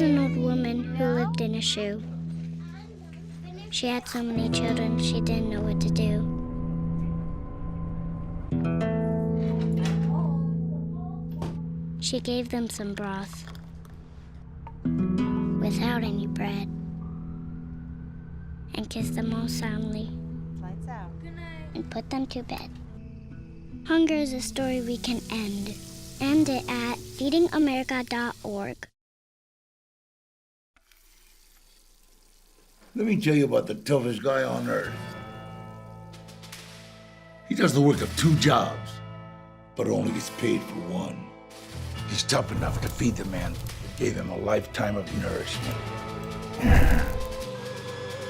an old woman who lived in a shoe. She had so many children, she didn't know what to do. She gave them some broth without any bread and kissed them all soundly. Lights out. Good night. And put them to bed. Hunger is a story we can end. End it at feedingamerica.org. Let me tell you about the toughest guy on earth. He does the work of 2 jobs, but only gets paid for one. He's tough enough to feed the man that gave him a lifetime of nourishment.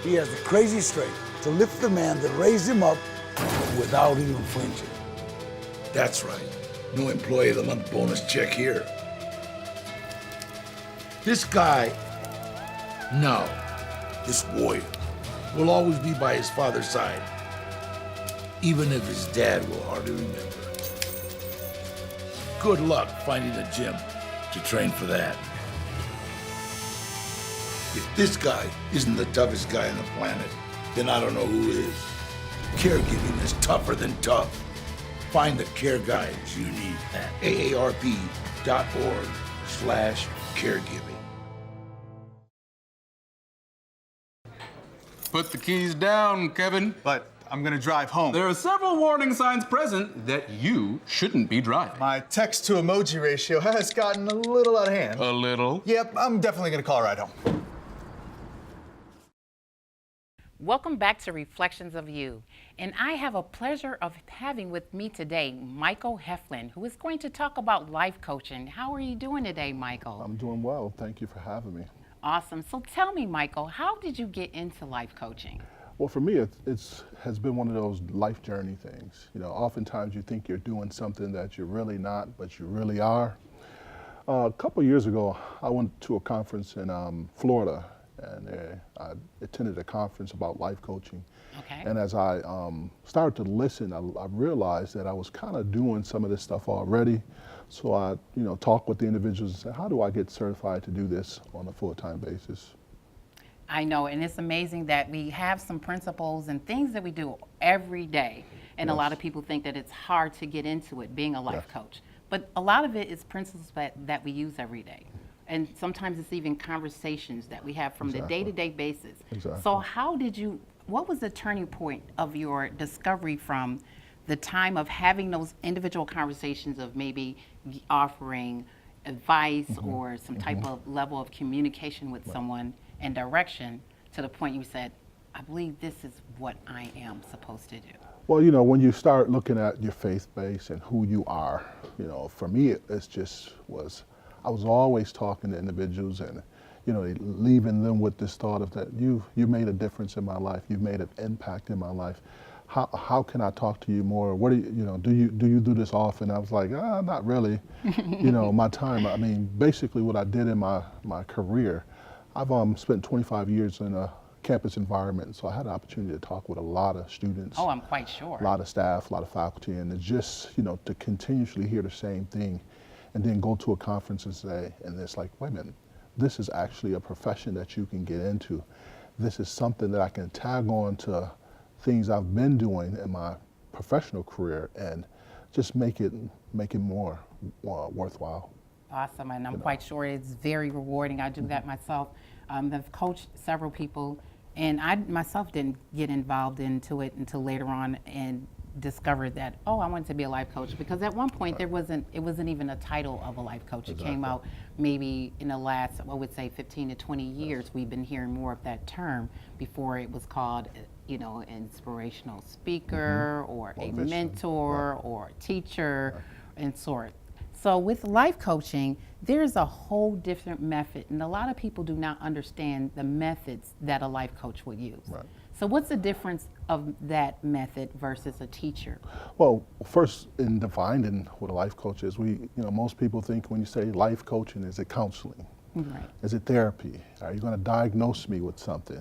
He has the crazy strength to lift the man that raised him up without even flinching. That's right. No Employee of the Month bonus check here. This guy, no, this warrior, will always be by his father's side, even if his dad will hardly remember. Good luck finding a gym to train for that. If this guy isn't the toughest guy on the planet, then I don't know who is. Caregiving is tougher than tough. Find the care guides you need at aarp.org/caregiving. Put the keys down, Kevin. But I'm gonna drive home. There are several warning signs present that you shouldn't be driving. My text to emoji ratio has gotten a little out of hand. A little? Yep, I'm definitely gonna call a ride home. Welcome back to Reflections of You. And I have a pleasure of having with me today Michael Heflin, who is going to talk about life coaching. How are you doing today, Michael? I'm doing well. Thank you for having me. Awesome. So tell me, Michael, how did you get into life coaching? Well, for me, it has been one of those life journey things. You know, oftentimes you think you're doing something that you're really not, but you really are. A couple years ago, I went to a conference in Florida, and I attended a conference about life coaching. Okay. And as I started to listen, I realized that I was kind of doing some of this stuff already. So I, talked with the individuals and said, how do I get certified to do this on a full-time basis? I know, and it's amazing that we have some principles and things that we do every day. And a Yes. lot of people think that it's hard to get into it, being a life coach. But a lot of it is principles that we use every day. And sometimes it's even conversations that we have from the day-to-day basis. Exactly. So what was the turning point of your discovery from the time of having those individual conversations of maybe offering advice or some type of level of communication with someone and direction to the point you said, I believe this is what I am supposed to do? Well, when you start looking at your faith base and who you are, for me, I was always talking to individuals and, leaving them with this thought of that you made a difference in my life, you've made an impact in my life. How can I talk to you more? What do you do this often? I was like, not really. My time. I mean, basically what I did in my career, I've spent 25 years in a campus environment, so I had an opportunity to talk with a lot of students. Oh, I'm quite sure. A lot of staff, a lot of faculty, and to just, to continuously hear the same thing and then go to a conference and say, and it's like, wait a minute, this is actually a profession that you can get into. This is something that I can tag on to things I've been doing in my professional career and just make it more worthwhile. Awesome, and I'm quite sure it's very rewarding. I do that myself. I've coached several people, and I myself didn't get involved into it until later on and discovered that, I wanted to be a life coach, because at one point it wasn't even a title of a life coach. It came out maybe in the last, I would say 15 to 20 years, we've been hearing more of that term. Before it was called, inspirational speaker or a mentor or a teacher and sort. So with life coaching, there's a whole different method, and a lot of people do not understand the methods that a life coach would use. Right. So what's the difference of that method versus a teacher? Well, first, in defining what a life coach is, most people think when you say life coaching, is it counseling? Right. Is it therapy? Are you going to diagnose me with something?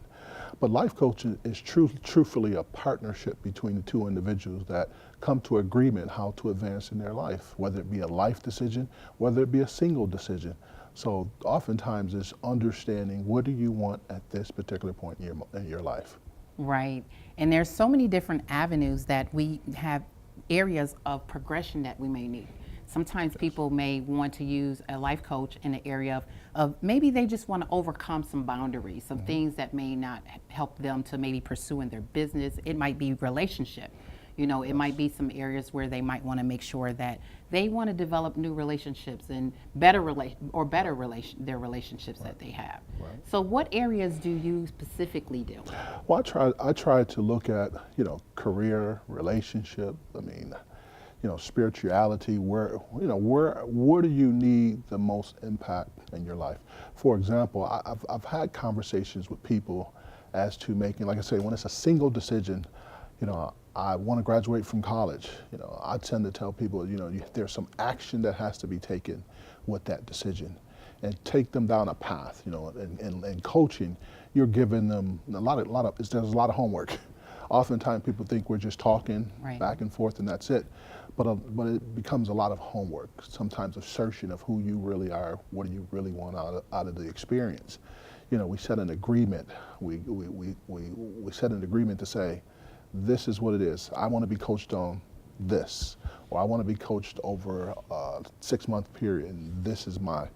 But life coaching is truthfully a partnership between the two individuals that come to agreement how to advance in their life, whether it be a life decision, whether it be a single decision. So oftentimes it's understanding what do you want at this particular point in your life. Right. And there's so many different avenues that we have areas of progression that we may need. Sometimes people may want to use a life coach in the area of maybe they just want to overcome some boundaries, some things that may not help them to maybe pursue in their business. It might be relationship. You know, it might be some areas where they might want to make sure that they want to develop new relationships and their relationships that they have. Right. So what areas do you specifically deal with? Well, I try to look at, career, relationship, spirituality, where do you need the most impact in your life? For example, I've had conversations with people as to making, like I say, when it's a single decision, I want to graduate from college. I tend to tell people, there's some action that has to be taken with that decision, and take them down a path. And coaching, you're giving them there's a lot of homework. Oftentimes people think we're just talking back and forth and that's it, but it becomes a lot of homework. Sometimes assertion of who you really are, what do you really want out of the experience. We set an agreement. We set an agreement to say, this is what it is. I want to be coached on this, or I want to be coached over a 6-month period, and this is my,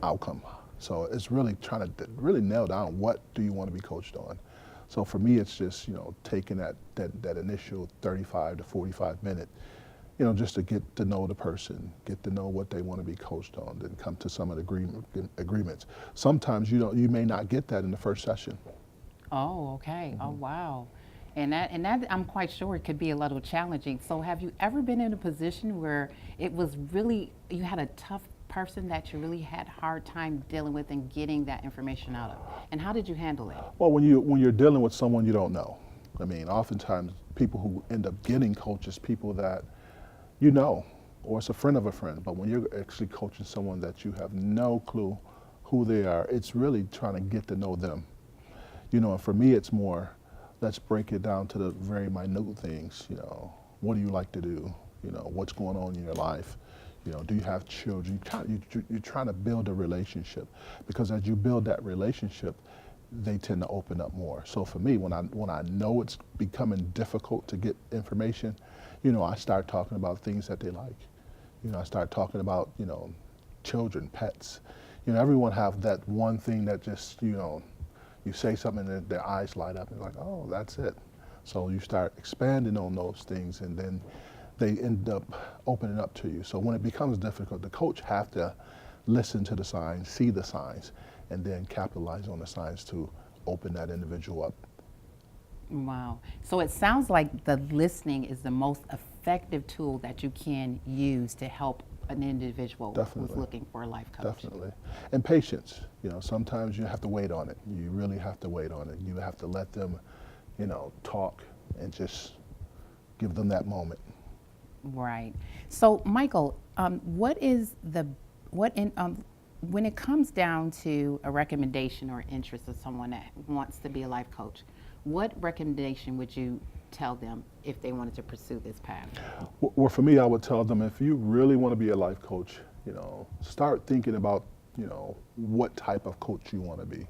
outcome. So it's really trying to really nail down what do you want to be coached on. So for me, it's just, taking that initial 35 to 45 minute, just to get to know the person, get to know what they want to be coached on, then come to some of the agreements. Sometimes you may not get that in the first session. Oh, okay. Oh, wow. And that I'm quite sure it could be a little challenging. So have you ever been in a position where it was really, you had a tough person that you really had a hard time dealing with and getting that information out of? And how did you handle it? Well, when you're dealing with someone you don't know, oftentimes people who end up getting coaches, people that or it's a friend of a friend, but when you're actually coaching someone that you have no clue who they are, it's really trying to get to know them. And for me, it's more, let's break it down to the very minute things. What do you like to do? What's going on in your life? Do you have children? You're trying to build a relationship, because as you build that relationship, they tend to open up more. So for me, when I know it's becoming difficult to get information, I start talking about things that they like. I start talking about, children, pets. Everyone have that one thing that just, you say something and their eyes light up and like, oh, that's it. So you start expanding on those things, and then they end up opening up to you. So when it becomes difficult, the coach have to listen to the signs, see the signs, and then capitalize on the signs to open that individual up. Wow. So it sounds like the listening is the most effective tool that you can use to help an individual Definitely. who's looking for a life coach. Definitely. And patience. Sometimes you have to wait on it. You really have to wait on it. You have to let them, talk and just give them that moment. Right. So, Michael, when it comes down to a recommendation or interest of someone that wants to be a life coach, what recommendation would you tell them if they wanted to pursue this path? Well, for me, I would tell them, if you really want to be a life coach, start thinking about, what type of coach you want to be.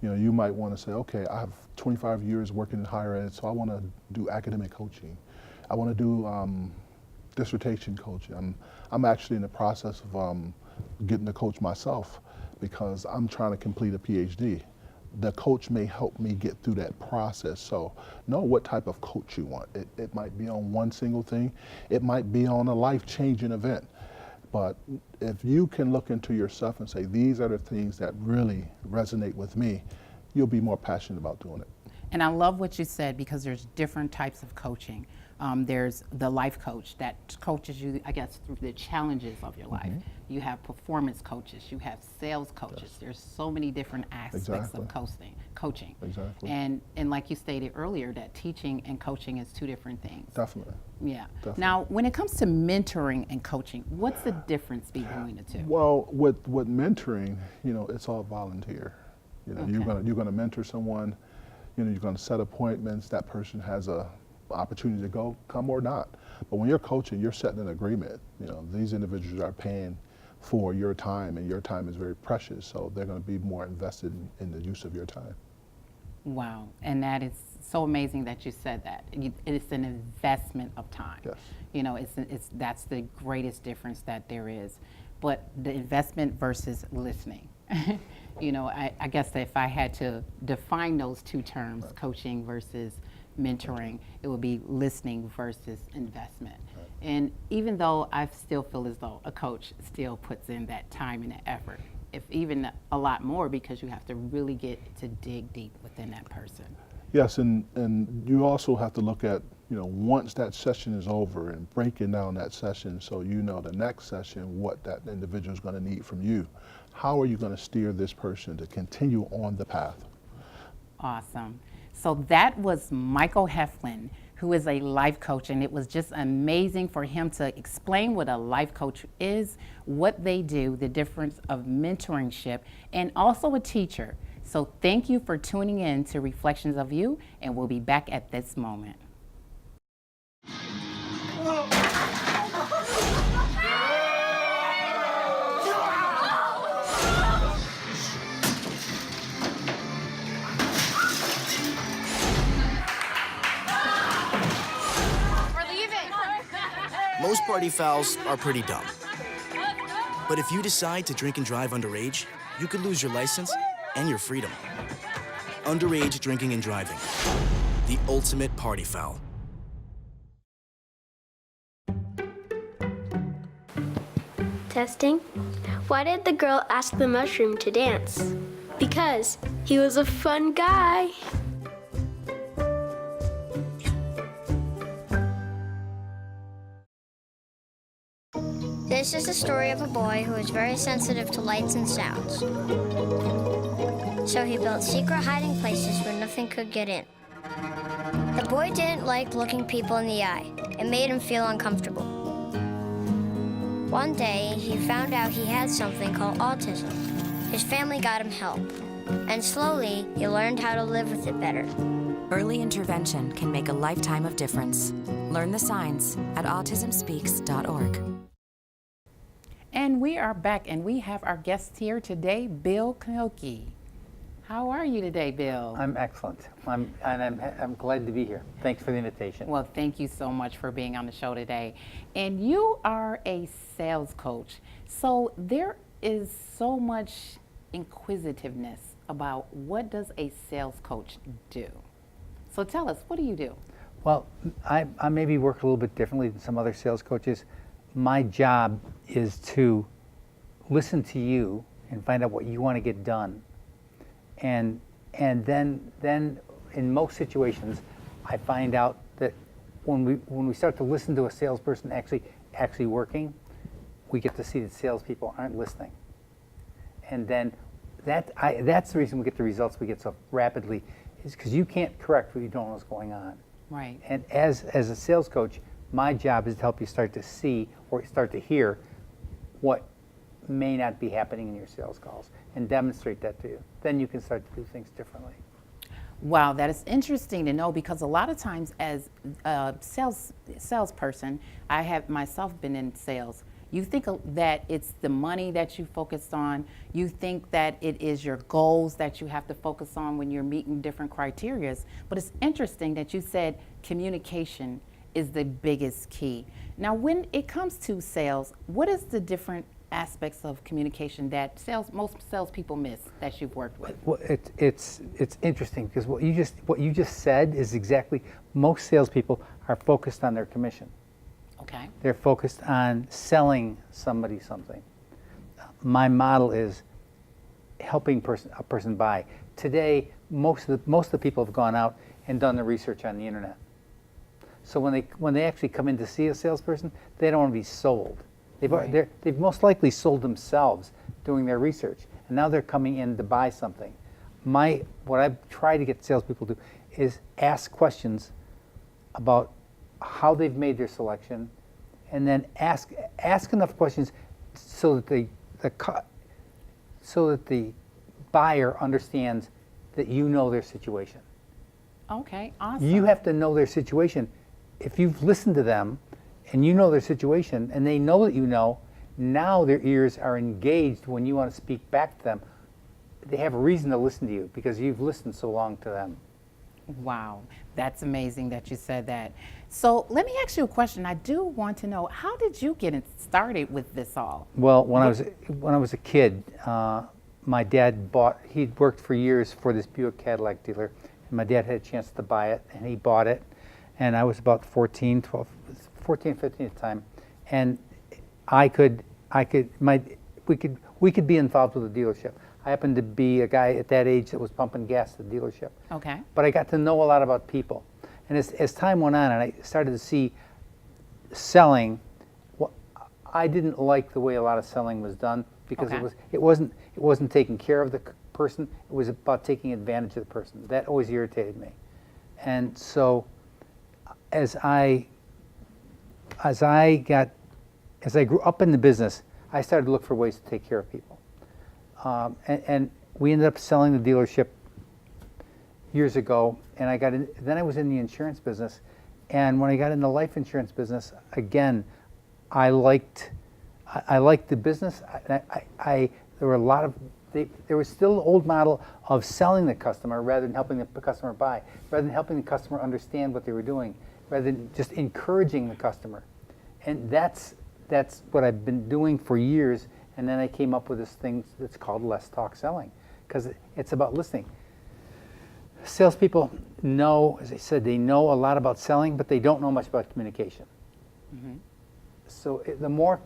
You might want to say, okay, I have 25 years working in higher ed, so I want to do academic coaching. I want to do dissertation coaching. I'm actually in the process of getting to coach myself, because I'm trying to complete a PhD. The coach may help me get through that process. So know what type of coach you want. It might be on one single thing. It might be on a life-changing event. But if you can look into yourself and say, these are the things that really resonate with me, you'll be more passionate about doing it. And I love what you said, because there's different types of coaching. There's the life coach that coaches you, I guess, through the challenges of your life. You have performance coaches, you have sales coaches. Yes. There's so many different aspects of coaching. Exactly. And like you stated earlier, that teaching and coaching is two different things. Definitely. Yeah. Definitely. Now, when it comes to mentoring and coaching, what's the difference between the two? Well, with mentoring, it's all volunteer. Okay. You're gonna mentor someone. You're gonna set appointments. That person has a opportunity to come or not. But when you're coaching, you're setting an agreement. These individuals are paying for your time, and your time is very precious, so they're going to be more invested in the use of your time. Wow, and that is so amazing that you said that. It's an investment of time. Yes. You know, that's the greatest difference that there is. But the investment versus listening. You know, I guess that if I had to define those two terms, right, coaching versus mentoring, it would be listening versus investment. Right. And even though I still feel as though a coach still puts in that time and that effort, if even a lot more, because you have to really get to dig deep within that person. Yes, and you also have to look at, you know, once that session is over and breaking down that session so you know the next session what that individual is going to need from you. How are you going to steer this person to continue on the path? Awesome. So that was Michael Heflin, who is a life coach, and it was just amazing for him to explain what a life coach is, what they do, the difference of mentorship, and also a teacher. So thank you for tuning in to Reflections of You, and we'll be back at this moment. Most party fouls are pretty dumb. But if you decide to drink and drive underage, you could lose your license and your freedom. Underage drinking and driving. The ultimate party foul. Testing. Why did the girl ask the mushroom to dance? Because he was a fun guy. This is the story of a boy who is very sensitive to lights and sounds. So he built secret hiding places where nothing could get in. The boy didn't like looking people in the eye. It made him feel uncomfortable. One day, he found out he had something called autism. His family got him help. And slowly, he learned how to live with it better. Early intervention can make a lifetime of difference. Learn the signs at autismspeaks.org. And we are back, and we have our guest here today, Bill Knoke. How are you today, Bill? I'm excellent. I'm glad to be here. Thanks for the invitation. Well, thank you so much for being on the show today. And you are a sales coach. So there is so much inquisitiveness about what does a sales coach do? So tell us, what do you do? Well, I maybe work a little bit differently than some other sales coaches. My job is to listen to you and find out what you want to get done. And then in most situations, I find out that when we start to listen to a salesperson actually working, we get to see that salespeople aren't listening. And then that's the reason we get the results we get so rapidly, is because you can't correct what you don't know what's going on. Right. And as a sales coach, my job is to help you start to see or start to hear what may not be happening in your sales calls and demonstrate that to you. Then you can start to do things differently. Wow, that is interesting to know, because a lot of times as a salesperson, I have myself been in sales. You think that it's the money that you focus on. You think that it is your goals that you have to focus on when you're meeting different criterias. But it's interesting that you said communication is the biggest key. Now, when it comes to sales, what is the different aspects of communication that most salespeople miss that you've worked with? Well, it's interesting, because what you just said is exactly, most salespeople are focused on their commission. Okay. They're focused on selling somebody something. My model is helping a person buy. Today, most of the people have gone out and done the research on the internet. So when they actually come in to see a salesperson, they don't want to be sold. They've most likely sold themselves doing their research, and now they're coming in to buy something. What I try to get salespeople to do is ask questions about how they've made their selection, and then ask enough questions so that the buyer understands that you know their situation. Okay, awesome. You have to know their situation. If you've listened to them and you know their situation and they know that you know, Now their ears are engaged when you want to speak back to them. They have a reason to listen to you because you've listened so long to them. Wow, that's amazing that you said that. So let me ask you a question. I do want to know, how did you get started with this all? Well, when I was a kid, my dad he'd worked for years for this Buick Cadillac dealer, and my dad had a chance to buy it, and he bought it, and I was about 14, 15 at the time, and we could be involved with the dealership. I happened to be a guy at that age that was pumping gas at the dealership. Okay. But I got to know a lot about people. And as time went on and I started to see selling, I didn't like the way a lot of selling was done because it wasn't taking care of the person. It was about taking advantage of the person. That always irritated me. And so as I grew up in the business, I started to look for ways to take care of people. And we ended up selling the dealership years ago, and then I was in the insurance business, and when I got in the life insurance business, again, I liked the business. There was still the old model of selling the customer rather than helping the customer buy, rather than helping the customer understand what they were doing, rather than just encouraging the customer. And that's what I've been doing for years. And then I came up with this thing that's called Less Talk Selling, because it's about listening. Salespeople know, as I said, they know a lot about selling, but they don't know much about communication. Mm-hmm. So the more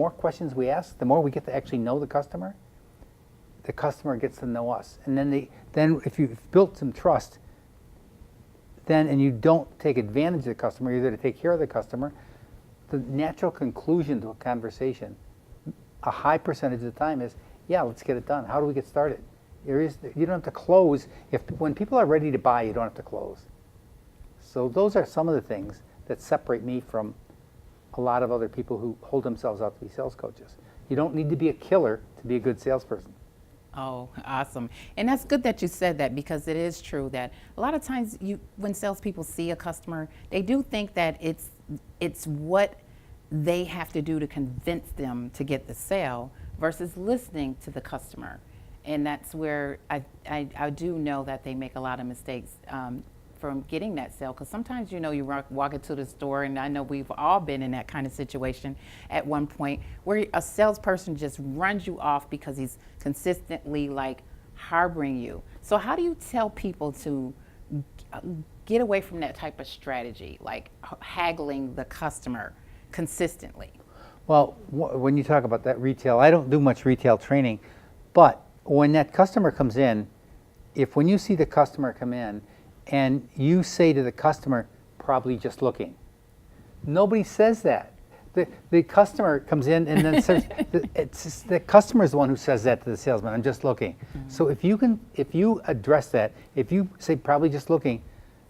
questions we ask, the more we get to actually know the customer gets to know us. And then if you've built some trust, and you don't take advantage of the customer, you're there to take care of the customer, the natural conclusion to a conversation, a high percentage of the time is, yeah, let's get it done. How do we get started? You don't have to close. When people are ready to buy, you don't have to close. So those are some of the things that separate me from a lot of other people who hold themselves out to be sales coaches. You don't need to be a killer to be a good salesperson. Oh, awesome. And that's good that you said that, because it is true that a lot of times when salespeople see a customer, they do think that it's what they have to do to convince them to get the sale versus listening to the customer. And that's where I do know that they make a lot of mistakes from getting that sale, because sometimes you walk into the store, and I know we've all been in that kind of situation at one point where a salesperson just runs you off because he's consistently harboring you. So how do you tell people to get away from that type of strategy, like haggling the customer consistently? Well, when you talk about that retail, I don't do much retail training, but when that customer comes in, when you see the customer come in and you say to the customer, probably just looking, nobody says that. The customer comes in and then says, the customer is the one who says that to the salesman, I'm just looking. Mm-hmm. So if you address that, if you say probably just looking,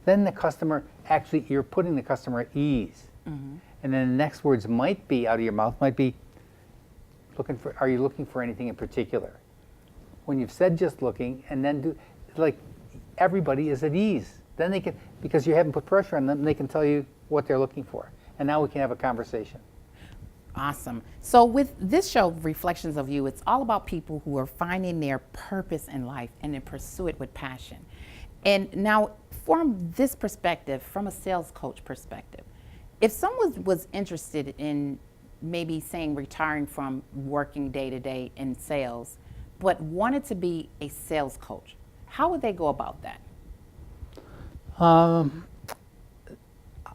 then the customer, actually you're putting the customer at ease. Mm-hmm. And then the next words might be out of your mouth, might be, are you looking for anything in particular? When you've said just looking, and then everybody is at ease. Then they can, because you haven't put pressure on them, they can tell you what they're looking for. And now we can have a conversation. Awesome. So with this show, Reflections of You, it's all about people who are finding their purpose in life and then pursue it with passion. And now from this perspective, from a sales coach perspective, if someone was interested in maybe saying retiring from working day to day in sales, but wanted to be a sales coach, how would they go about that?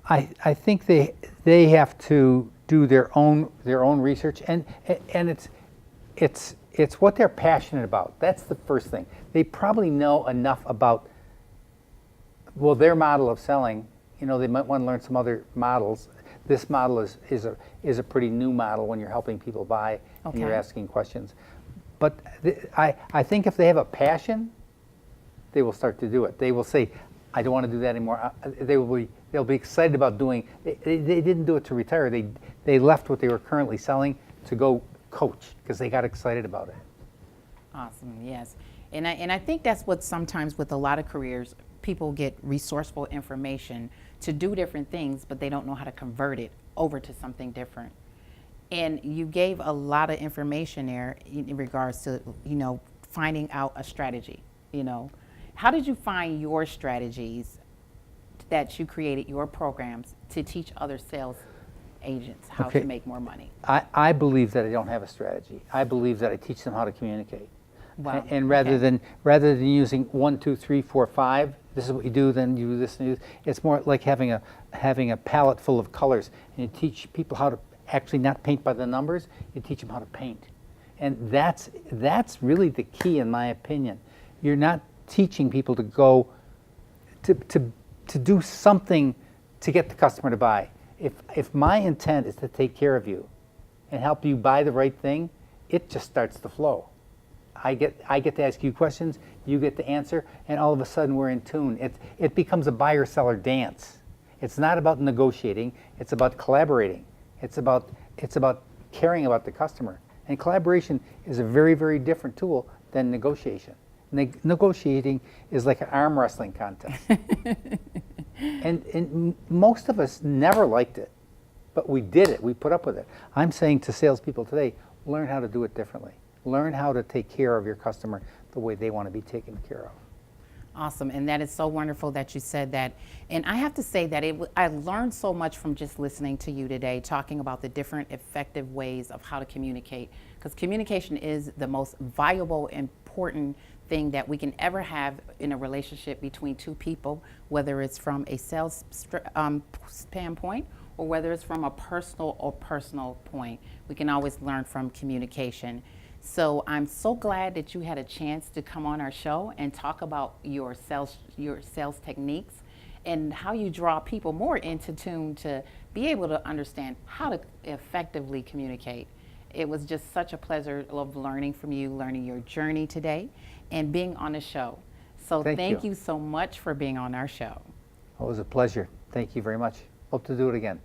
I think they have to do their own research, and it's what they're passionate about. That's the first thing. They probably know enough about their model of selling. They might want to learn some other models. This model is a pretty new model when you're helping people buy and you're asking questions. But I think if they have a passion, they will start to do it. They will say, I don't want to do that anymore. They'll be excited about doing. They didn't do it to retire. They left what they were currently selling to go coach because they got excited about it. Awesome. Yes, and I think that's what sometimes with a lot of careers, people get resourceful information to do different things, but they don't know how to convert it over to something different. And you gave a lot of information there in regards to, finding out a strategy, How did you find your strategies that you created, your programs, to teach other sales agents how to make more money? I believe that I don't have a strategy. I believe that I teach them how to communicate. Wow. And rather than using 1, 2, 3, 4, 5, this is what you do, then you do this and you do this. It's more like having a palette full of colors, and you teach people how to actually not paint by the numbers. You teach them how to paint, and that's really the key, in my opinion. You're not teaching people to go to do something to get the customer to buy. If my intent is to take care of you and help you buy the right thing, it just starts to flow. I get to ask you questions, you get to answer, and all of a sudden we're in tune. It becomes a buyer-seller dance. It's not about negotiating, it's about collaborating. It's about caring about the customer. And collaboration is a very, very different tool than negotiation. Negotiating is like an arm wrestling contest. and most of us never liked it, but we did it, we put up with it. I'm saying to salespeople today, learn how to do it differently. Learn how to take care of your customer the way they want to be taken care of. Awesome, and that is so wonderful that you said that. And I have to say that I learned so much from just listening to you today, talking about the different effective ways of how to communicate, because communication is the most valuable, important thing that we can ever have in a relationship between two people, whether it's from a sales standpoint or whether it's from a personal point. We can always learn from communication. So I'm so glad that you had a chance to come on our show and talk about your sales techniques and how you draw people more into tune to be able to understand how to effectively communicate. It was just such a pleasure of learning from you, learning your journey today, and being on the show. So thank you so much for being on our show. It was a pleasure. Thank you very much. Hope to do it again.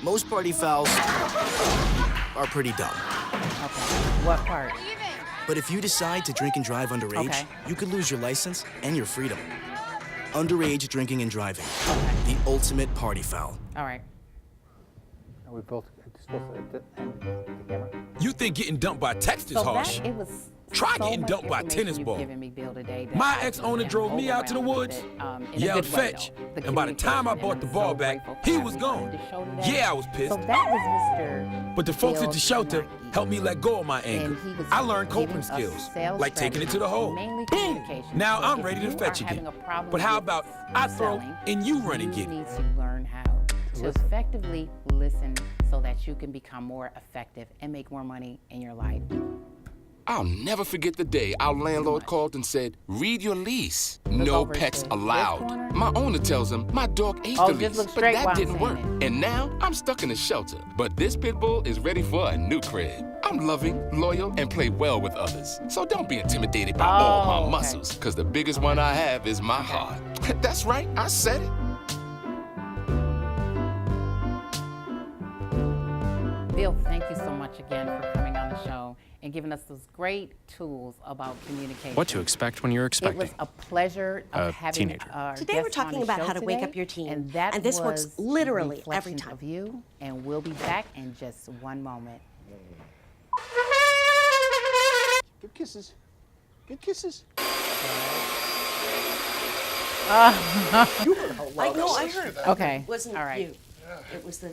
Most party fouls are pretty dumb. Okay. What part? But if you decide to drink and drive underage, you could lose your license and your freedom. Underage drinking and driving. The ultimate party foul. All right. Are we both supposed to end the camera? You think getting dumped by text is harsh? Try getting dumped by a tennis ball. My ex-owner drove me out to the woods, yelled fetch, and by the time I bought the ball back, he was gone. Yeah, I was pissed. But the folks at the shelter helped me let go of my anger. I learned coping skills, like taking it to the hole. Boom! Now I'm ready to fetch again. But how about I throw and you run and get it? You need to learn how to effectively listen so that you can become more effective and make more money in your life. I'll never forget the day our landlord called and said, read your lease. No pets allowed. My owner tells him my dog ate the lease, but that didn't work. And now I'm stuck in a shelter. But this pit bull is ready for a new crib. I'm loving, loyal, and play well with others. So don't be intimidated by all my muscles, because the biggest one I have is my heart. That's right, I said it. Bill, thank you so much again for coming on the show and giving us those great tools about communication. What to expect when you're expecting. It was a pleasure of having teenager. Today we're talking about how to wake up your teen, and this works literally every time. Of you, and we'll be back in just one moment. Give kisses. Give kisses. I know, I heard. Okay. It wasn't all right. you. It was the...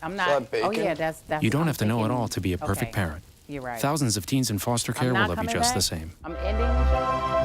I'm not. Oh yeah, that's. You don't have to know it all to be a perfect parent. You're right. Thousands of teens in foster care will love you just the same. I'm ending the show.